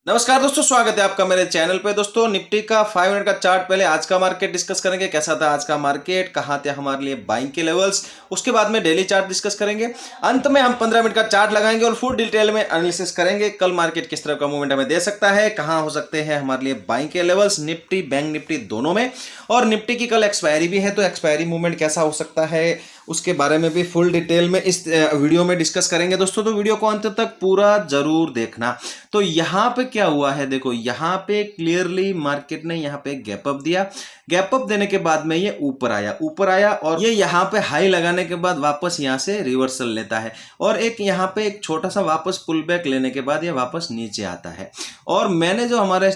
नमस्कार दोस्तों, स्वागत है आपका मेरे चैनल पे। दोस्तों निफ्टी का 5 मिनट का चार्ट, पहले आज का मार्केट डिस्कस करेंगे, कैसा था आज का मार्केट, कहाँ थे हमारे लिए बाइंग के लेवल्स। उसके बाद में डेली चार्ट डिस्कस करेंगे। अंत में हम 15 मिनट का चार्ट लगाएंगे और फुल डिटेल में एनालिसिस करेंगे। कल मार्केट किस तरह का मूवमेंट हमें दे सकता है, कहाँ हो सकते हैं हमारे लिए बाइंग के लेवल्स, निफ्टी बैंक निफ्टी दोनों में। और निफ्टी की कल एक्सपायरी भी है, तो एक्सपायरी मूवमेंट कैसा हो सकता है उसके बारे में भी फुल डिटेल में इस वीडियो में डिस्कस करेंगे दोस्तों। तो वीडियो को अंत तक पूरा जरूर देखना। तो यहाँ पे क्या हुआ है, देखो यहाँ पे क्लियरली मार्केट ने यहाँ पे गैप अप दिया। गैप अप देने के बाद में ये ऊपर आया और ये यहाँ पे हाई लगाने के बाद वापस यहाँ से रिवर्सल लेता है और एक यहाँ पे एक छोटा सा वापस पुल बैक लेने के बाद ये वापस नीचे आता है। और मैंने जो हमारे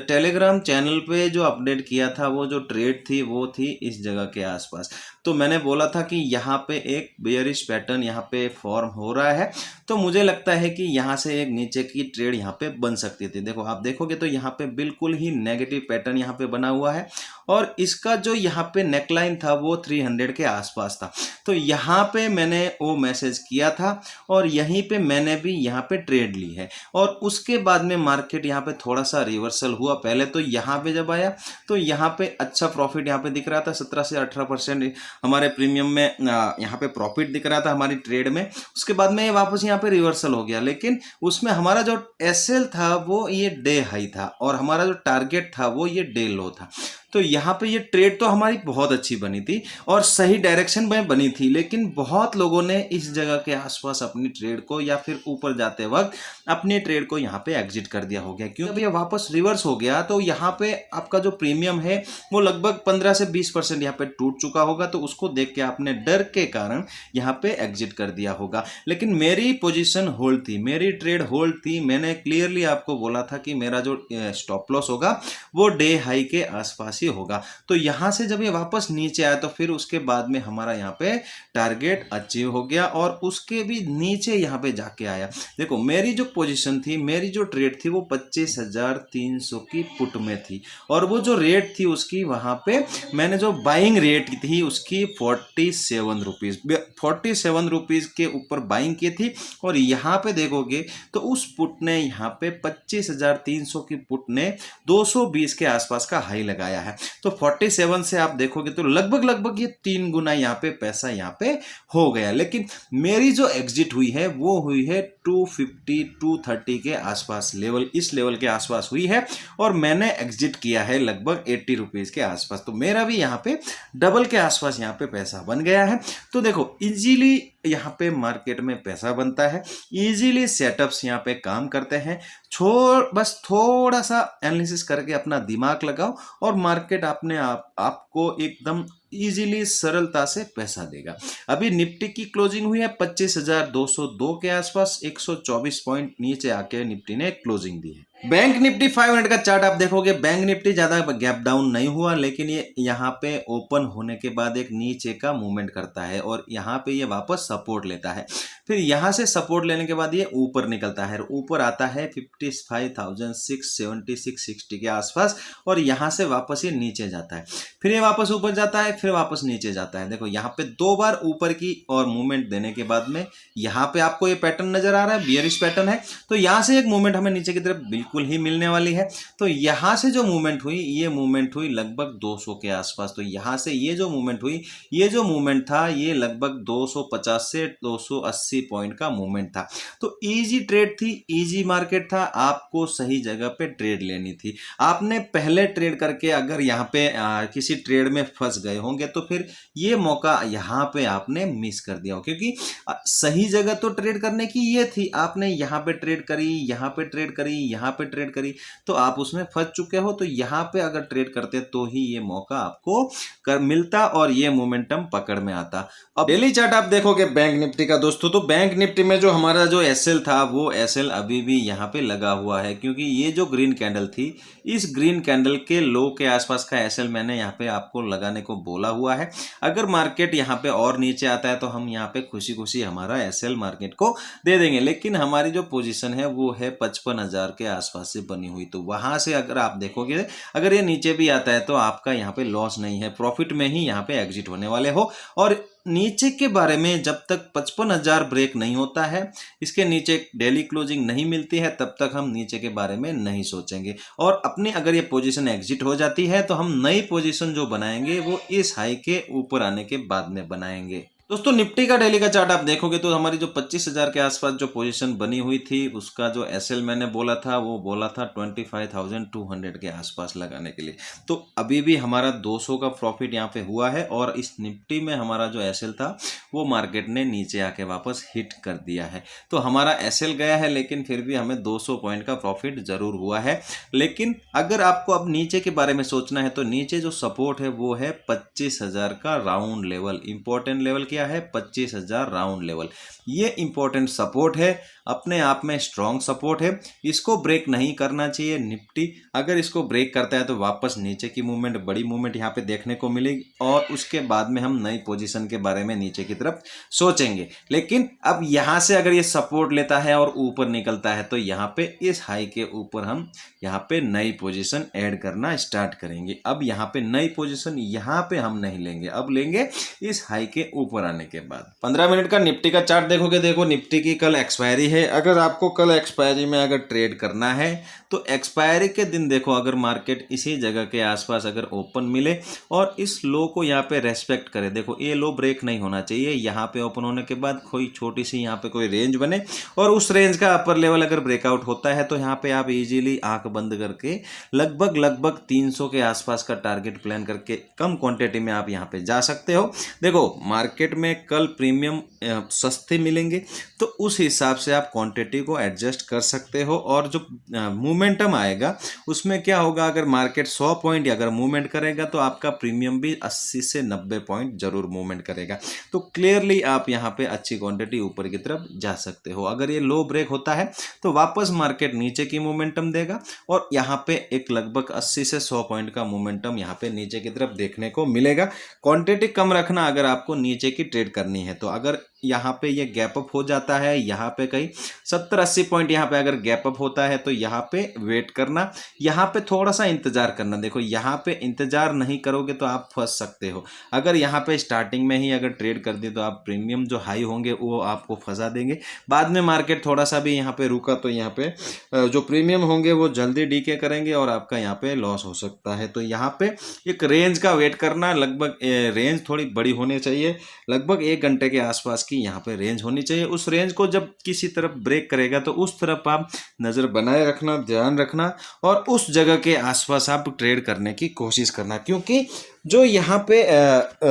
टेलीग्राम चैनल पे जो अपडेट किया था, वो जो ट्रेड थी वो थी इस जगह के आसपास। तो मैंने बोला था कि यहाँ पे एक बेयरिश पैटर्न यहाँ पे फॉर्म हो रहा है, तो मुझे लगता है कि यहाँ से एक नीचे की ट्रेड यहाँ पे बन सकती थी। देखो आप देखोगे तो यहाँ पे बिल्कुल ही नेगेटिव पैटर्न यहाँ पे बना हुआ है और इसका जो यहाँ पे नेकलाइन था वो 300 के आसपास था। तो यहाँ पे मैंने वो मैसेज किया था और यहीं पे मैंने भी यहाँ पे ट्रेड ली है। और उसके बाद में मार्केट यहाँ पे थोड़ा सा रिवर्सल हुआ। पहले तो यहाँ पे जब आया तो यहाँ पे अच्छा प्रॉफिट यहाँ पे दिख रहा था, 17 से 18% हमारे प्रीमियम में यहाँ पे प्रॉफिट दिख रहा था हमारी ट्रेड में। उसके बाद में वापस यहाँ पे रिवर्सल हो गया, लेकिन उसमें हमारा जो एसएल था वो ये डे हाई था और हमारा जो टारगेट था वो ये डे लो था। तो यहाँ पे ये ट्रेड तो हमारी बहुत अच्छी बनी थी और सही डायरेक्शन में बनी थी, लेकिन बहुत लोगों ने इस जगह के आसपास अपनी ट्रेड को या फिर ऊपर जाते वक्त अपनी ट्रेड को यहाँ पे एग्जिट कर दिया हो गया। क्योंकि ये वापस रिवर्स हो गया तो यहाँ पे आपका जो प्रीमियम है वो लगभग 15 से 20% यहाँ पे टूट चुका होगा। तो उसको देख के आपने डर के कारण यहाँ पे एग्जिट कर दिया होगा। लेकिन मेरी पोजीशन होल्ड थी, मेरी ट्रेड होल्ड थी। मैंने क्लियरली आपको बोला था कि मेरा जो स्टॉप लॉस होगा वो डे हाई के आसपास ही होगा। तो यहाँ से जब ये वापस नीचे आया तो फिर उसके बाद में हमारा यहाँ पे टारगेट अचीव हो गया और उसके भी नीचे यहाँ पे जाके आया। देखो मेरी जो पोजीशन थी, मेरी जो ट्रेड थी वो 25,300 की पुट में थी और वो जो रेट थी उसकी वहां पे मैंने जो बाइंग रेट थी उसकी 47 रुपीज, 47 रुपीज के ऊपर बाइंग की थी। और यहाँ पे देखोगे तो उस पुट ने यहाँ पे 25,300 की पुट ने 220 के आसपास का हाई लगाया है। तो 47 से आप देखोगे तो लगभग ये 3 गुना यहाँ पे पैसा यहाँ पे हो गया। लेकिन मेरी जो एग्जिट हुई है वो हुई है 250 230 के आसपास लेवल, इस लेवल के आसपास हुई है और मैंने एग्जिट किया है लगभग 80 रुपीज के आसपास। तो मेरा भी यहाँ पे डबल के आसपास यहाँ पे पैसा बन गया है। तो देखो इजीली यहाँ पे मार्केट में पैसा बनता है, इजीली सेटअप्स यहाँ पे काम करते हैं। बस थोड़ा सा एनालिसिस करके अपना दिमाग लगाओ और मार्केट अपने आपको एकदम इजीली सरलता से पैसा देगा। अभी निफ्टी की क्लोजिंग हुई है 25,202 के आसपास, 124 पॉइंट नीचे आके निफ्टी ने क्लोजिंग दी है। बैंक निफ्टी 5 मिनट का चार्ट आप देखोगे, बैंक निफ्टी ज्यादा गैप डाउन नहीं हुआ, लेकिन ये यहाँ पे ओपन होने के बाद एक नीचे का मूवमेंट करता है और यहाँ पे ये वापस सपोर्ट लेता है। फिर यहाँ से सपोर्ट लेने के बाद ये ऊपर निकलता है, ऊपर आता है 55,670 660 के आसपास और यहाँ से वापस ये नीचे जाता है। फिर ये वापस ऊपर जाता है, फिर वापस नीचे जाता है। देखो यहाँ पे 2 बार ऊपर की और मूवमेंट देने के बाद में यहाँ पे आपको ये पैटर्न नजर आ रहा है, बियरिश पैटर्न है। तो यहाँ से एक मूवमेंट हमें नीचे की तरफ बिल्कुल ही मिलने वाली है। तो यहाँ से जो मूवमेंट हुई, ये मूवमेंट हुई लगभग 200 के आसपास। तो यहाँ से ये जो मूवमेंट हुई, ये जो मूवमेंट था ये लगभग 250 से 280 पॉइंट का मूवमेंट था। तो इजी ट्रेड थी, इजी मार्केट था, आपको सही जगह पे ट्रेड लेनी थी। आपने पहले ट्रेड करके अगर यहाँ पे किसी ट्रेड में फंस गए होंगे तो फिर ये मौका यहाँ पे आपने मिस कर दिया हो, क्योंकि सही जगह तो ट्रेड करने की ये थी। आपने यहाँ पे ट्रेड करी, यहाँ पे ट्रेड करी, यहाँ पे ट्रेड करी, तो आप उसमें फंस चुके हो। तो यहाँ पे अगर ट्रेड करते तो ही ये मौका आपको मिलता और ये मोमेंटम पकड़ में आता। अब डेली चार्ट आप देखोगे बैंक निफ्टी का दोस्तों, तो बैंक निफ्टी में जो हमारा जो एसएल था वो एसएल अभी भी यहाँ पे लगा हुआ है, क्योंकि ये जो ग्रीन कैंडल थी, इस ग्रीन कैंडल के लो के आसपास का एसएल मैंने यहाँ पे आपको लगाने को बोला हुआ है। अगर मार्केट यहाँ पे और नीचे आता है तो हम यहाँ पे खुशी खुशी हमारा एसएल मार्केट को दे देंगे, लेकिन हमारी जो पोजीशन है वो है 55,000 के आसपास से बनी हुई। तो वहां से अगर आप देखोगे, अगर ये नीचे भी आता है तो आपका यहाँ पे लॉस नहीं है, प्रॉफिट में ही यहाँ पे एग्जिट होने वाले हो। और नीचे के बारे में जब तक 55,000 ब्रेक नहीं होता है, इसके नीचे डेली क्लोजिंग नहीं मिलती है, तब तक हम नीचे के बारे में नहीं सोचेंगे। और अपनी अगर ये पोजीशन एग्जिट हो जाती है तो हम नई पोजीशन जो बनाएंगे वो इस हाई के ऊपर आने के बाद में बनाएंगे। दोस्तों निफ्टी का डेली का चार्ट आप देखोगे तो हमारी जो 25,000 के आसपास जो पोजीशन बनी हुई थी उसका जो एसएल मैंने बोला था वो बोला था 25,200 के आसपास लगाने के लिए। तो अभी भी हमारा 200 का प्रॉफिट यहाँ पे हुआ है और इस निफ्टी में हमारा जो एसएल था वो मार्केट ने नीचे आके वापस हिट कर दिया है। तो हमारा एसएल गया है लेकिन फिर भी हमें 200 पॉइंट का प्रॉफिट जरूर हुआ है। लेकिन अगर आपको अब नीचे के बारे में सोचना है तो नीचे जो सपोर्ट है वो है 25,000 का राउंड लेवल। इंपॉर्टेंट लेवल क्या है? 25,000 राउंड लेवल। ये इंपॉर्टेंट सपोर्ट है, अपने आप में स्ट्रॉन्ग सपोर्ट है। इसको ब्रेक नहीं करना चाहिए निफ्टी। अगर इसको ब्रेक करता है तो वापस नीचे की मूवमेंट, बड़ी मूवमेंट यहाँ पे देखने को मिलेगी और उसके बाद में हम नई पोजीशन के बारे में नीचे की तरफ सोचेंगे। लेकिन अब यहाँ से अगर ये सपोर्ट लेता है और ऊपर निकलता है तो यहाँ पे इस हाई के ऊपर हम यहाँ पे नई पोजीशन ऐड करना स्टार्ट करेंगे। अब यहाँ पे नई पोजीशन यहाँ पे हम नहीं लेंगे, अब लेंगे इस हाई के ऊपर आने के बाद। 15 मिनट का निफ्टी का चार्ट देखोगे, देखो निफ्टी की कल एक्सपायरी है। अगर आपको कल एक्सपायरी में अगर ट्रेड करना है तो एक्सपायरी के दिन देखो अगर मार्केट इसी जगह के आसपास अगर ओपन मिले और इस लो को यहाँ पे रेस्पेक्ट करे, देखो ये लो ब्रेक नहीं होना चाहिए। यहाँ पे ओपन होने के बाद कोई छोटी सी यहाँ पे कोई रेंज बने और उस रेंज का अपर लेवल अगर ब्रेकआउट होता है तो यहाँ पे आप इजीली आंख बंद करके लगभग 300 के आसपास का टारगेट प्लान करके कम क्वांटिटी में आप यहाँ पे जा सकते हो। देखो मार्केट में कल प्रीमियम सस्ते मिलेंगे तो उस हिसाब से आप क्वांटिटी को एडजस्ट कर सकते हो और जो मोमेंटम आएगा उसमें क्या होगा, अगर मार्केट 100 पॉइंट अगर मूवमेंट करेगा तो आपका प्रीमियम भी 80 से 90 पॉइंट जरूर मूवमेंट करेगा। तो क्लियरली आप यहाँ पे अच्छी क्वांटिटी ऊपर की तरफ जा सकते हो। अगर ये लो ब्रेक होता है तो वापस मार्केट नीचे की मोमेंटम देगा और यहाँ पे एक लगभग 80 से 100 पॉइंट का मोमेंटम यहाँ पे नीचे की तरफ देखने को मिलेगा। क्वांटिटी कम रखना अगर आपको नीचे की ट्रेड करनी है तो। अगर यहाँ पे ये गैप अप हो जाता है, यहाँ पे कहीं 70-80 पॉइंट यहाँ पे अगर गैप अप होता है तो यहाँ पे वेट करना, यहाँ पे थोड़ा सा इंतजार करना। देखो यहाँ पे इंतजार नहीं करोगे तो आप फंस सकते हो। अगर यहाँ पे स्टार्टिंग में ही अगर ट्रेड कर दी तो आप प्रीमियम जो हाई होंगे वो आपको फंसा देंगे। बाद में मार्केट थोड़ा सा भी यहाँ पे रुका तो यहाँ पे जो प्रीमियम होंगे वो जल्दी डीके करेंगे और आपका यहाँ पे लॉस हो सकता है। तो यहाँ पे एक रेंज का वेट करना, लगभग रेंज थोड़ी बड़ी होनी चाहिए, लगभग 1 घंटे के आसपास की यहाँ पे रेंज होनी चाहिए। उस रेंज को जब किसी तरफ ब्रेक करेगा तो उस तरफ आप नज़र बनाए रखना, ध्यान रखना और उस जगह के आसपास आप ट्रेड करने की कोशिश करना। क्योंकि जो यहाँ पे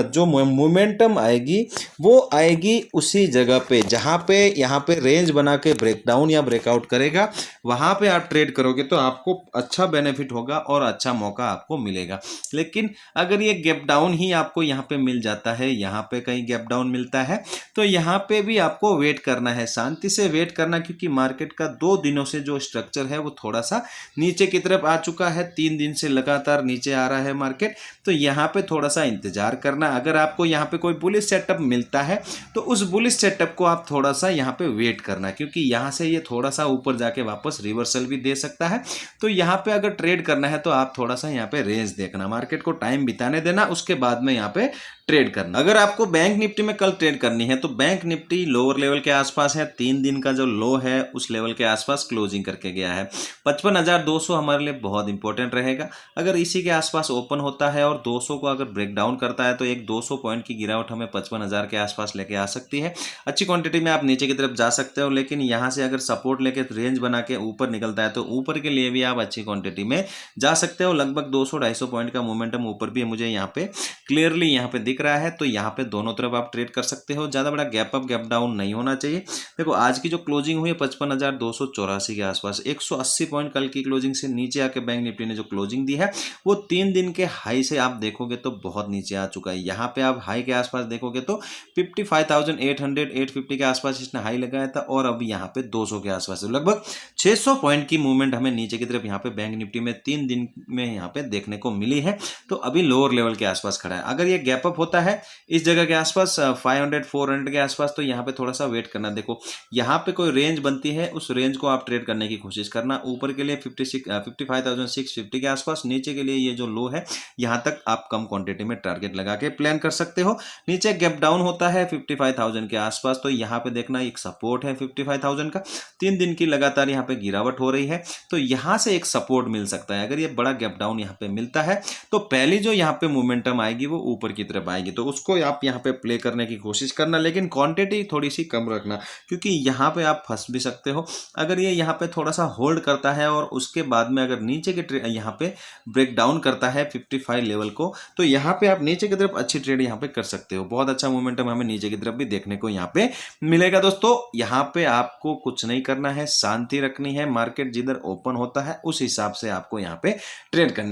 जो मोमेंटम आएगी वो आएगी उसी जगह पे जहाँ पे यहाँ पे रेंज बना के ब्रेकडाउन या ब्रेकआउट करेगा, वहाँ पे आप ट्रेड करोगे तो आपको अच्छा बेनिफिट होगा और अच्छा मौका आपको मिलेगा। लेकिन अगर ये गैप डाउन ही आपको यहाँ पे मिल जाता है, यहाँ पे कहीं गैप डाउन मिलता है तो यहाँ पे भी आपको वेट करना है, शांति से वेट करना। क्योंकि मार्केट का 2 दिनों से जो स्ट्रक्चर है वो थोड़ा सा नीचे की तरफ आ चुका है, 3 दिन से लगातार नीचे आ रहा है मार्केट। तो यहाँ पे थोड़ा सा इंतजार करना। अगर आपको यहाँ पे कोई बुलिश सेटअप मिलता है तो उस बुलिश सेटअप को आप थोड़ा सा यहाँ पे वेट करना, क्योंकि यहाँ से ये थोड़ा सा ऊपर जाके वापस रिवर्सल भी दे सकता है। तो यहाँ पे अगर ट्रेड करना है तो आप थोड़ा सा यहाँ पे रेंज देखना, मार्केट को टाइम बिताने देना, उसके बाद में यहाँ पे ट्रेड करना। अगर आपको बैंक निफ्टी में कल ट्रेड करनी है तो बैंक निफ्टी लोअर लेवल के आसपास है, 3 दिन का जो लो है उस लेवल के आसपास क्लोजिंग करके गया है। 55,200 हमारे लिए बहुत इंपॉर्टेंट रहेगा। अगर इसी के आसपास ओपन होता है और 200 को अगर ब्रेक डाउन करता है तो एक 200 पॉइंट की गिरावट हमें 55,000 के आसपास लेके आ सकती है। अच्छी क्वांटिटी में आप नीचे की तरफ जा सकते हो, लेकिन यहाँ से अगर सपोर्ट लेके रेंज बना के ऊपर निकलता है तो ऊपर के लिए भी आप अच्छी क्वांटिटी में जा सकते हो। लगभग 200-250 पॉइंट का मोमेंटम ऊपर भी मुझे यहाँ पे क्लियरली यहाँ पे दिख रहा है। तो यहाँ पे दोनों तरफ आप ट्रेड कर सकते हो, ज़्यादा बड़ा गैप अप गैप डाउन नहीं होना चाहिए। देखो आज की जो क्लोजिंग हुई है 55,284 के आसपास, 180 पॉइंट कल की क्लोजिंग से नीचे आके बैंक निफ्टी ने जो क्लोजिंग दी है वो 3 दिन के हाई से आप देखोगे तो बहुत नीचे आ चुका है। यहाँ पे आप हाई के आसपास देखोगे तो 55,800-850 के आसपास इसने हाई लगाया था और अभी यहाँ पे 200 के आसपास लगभग 600 पॉइंट की मूवमेंट हमें नीचे की तरफ यहाँ पे बैंक निफ्टी में 3 दिन में यहाँ पे देखने को मिली है। तो अभी लोअर लेवल के आसपास खड़ा है। अगर ये गैप अप होता है इस जगह के आसपास 500 400 के आसपास, तो यहाँ पे थोड़ा सा वेट करना। देखो यहाँ पे कोई रेंज बनती है, उस रेंज को आप ट्रेड करने की कोशिश करना। ऊपर के लिए 55,650 के आसपास, नीचे के लिए ये जो लो है यहाँ तक आप कम क्वांटिटी में टारगेट लगा के प्लान कर सकते हो। नीचे गैप डाउन होता है 55,000 के आसपास, तो यहाँ पे देखना एक सपोर्ट है 55,000 का। 3 दिन की लगातार यहाँ पे गिरावट हो रही है, तो यहाँ से एक सपोर्ट मिल सकता है। अगर ये बड़ा गैप डाउन यहाँ पे मिलता है तो पहली जो यहाँ पे मोमेंटम आएगी वो ऊपर की तरफ आएगी, तो उसको आप यहाँ पे प्ले करने की कोशिश करना, लेकिन क्वांटिटी थोड़ी सी कम रखना, क्योंकि यहाँ पे आप फंस भी सकते हो। अगर ये यहाँ पे थोड़ा सा होल्ड करता है और उसके बाद में अगर नीचे के यहाँ पे ब्रेक डाउन करता है 55 लेवल को, तो यहाँ पे आप नीचे की तरफ अच्छी ट्रेड यहाँ पे कर सकते हो। बहुत अच्छा मोमेंटम हमें नीचे की तरफ भी देखने को यहाँ पे मिलेगा। दोस्तों यहाँ पे आपको कुछ नहीं करना है, शांति रखनी है। मार्केट जिधर ओपन होता है उस हिसाब से आपको यहाँ पे ट्रेड करनी है।